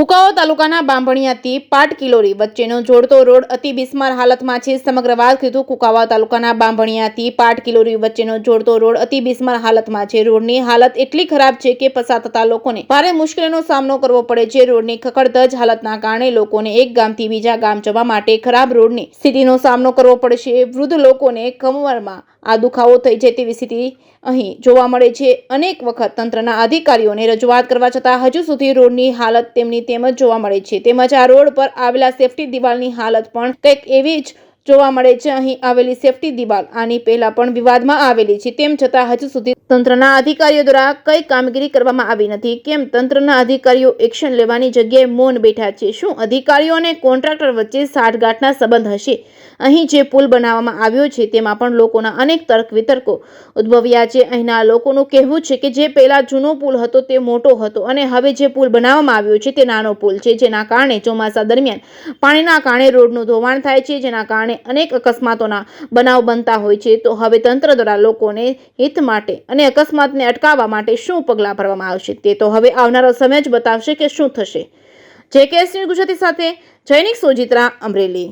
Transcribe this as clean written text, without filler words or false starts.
કુકાવા તાલુકાના બાંભણિયાથી પાટકિલોરી વચ્ચેનો જોડતો રોડ અતિ બિસ્માર હાલતમાં છે। સમગ્ર વાત કીધું કુકાવા તાલુકાના બાંભણિયાથી પાટકિલોરી વચ્ચેનો જોડતો રોડ અતિ બિસ્માર હાલતમાં છે। રોડની હાલત એટલી ખરાબ છે કે પસાર થતા લોકોને ભારે મુશ્કેલીનો સામનો કરવો પડે છે। રોડની ખખડધજ હાલતના કારણે લોકોને એક ગામથી બીજા ગામ જવા માટે ખરાબ રોડની સ્થિતિનો સામનો કરવો પડે છે। વૃદ્ધ લોકોને કમરમાં આ દુખાવો થઈ જાય તેવી સ્થિતિ અહીં જોવા મળે છે। અનેક વખત તંત્રના અધિકારીઓને રજૂઆત કરવા છતાં હજુ સુધી રોડની હાલત તેમની તેમજ જોવા મળે છે। તેમજ આ રોડ પર આવેલા સેફટી દિવાલની હાલત પણ કંઈક એવી જ જોવા મળે છે। અહીં આવેલી સેફટી દિવાલ આની પહેલા પણ વિવાદમાં આવેલી છે। તેમ છતાં હજુ સુધી તંત્રના અધિકારીઓ દ્વારા કઈ કામગીરી કરવામાં આવી નથી। કેમ તંત્રના અધિકારીઓ એક્શન લેવાની જગ્યાએ મૌન બેઠા છે? શું અધિકારીઓ અને કોન્ટ્રાક્ટર વચ્ચે સાઠગાંઠના સંબંધ હશે? અહીં જે પુલ બનાવવામાં આવ્યો છે તેમાં પણ લોકોના અનેક તર્ક વિતર્કો ઉદ્ભવ્યા છે। અહીંના લોકોનું કહેવું છે કે જે પહેલા જૂનો પુલ હતો તે મોટો હતો અને હવે જે પુલ બનાવવામાં આવ્યો છે તે નાનો પુલ છે, જેના કારણે ચોમાસા દરમિયાન પાણીના કારણે રોડનું ધોવાણ થાય છે, જેના કારણે અનેક અકસ્માતોના બનાવ બનતા હોય છે। તો હવે તંત્ર દ્વારા લોકોને હિત માટે અને અકસ્માતને અટકાવવા માટે શું પગલાં ભરવામાં આવશે તે તો હવે આવનારો સમય જ બતાવશે કે શું થશે। JKS ન્યૂઝ ગુજરાતી સાથે જૈનિક સોજિત્રા, અમરેલી।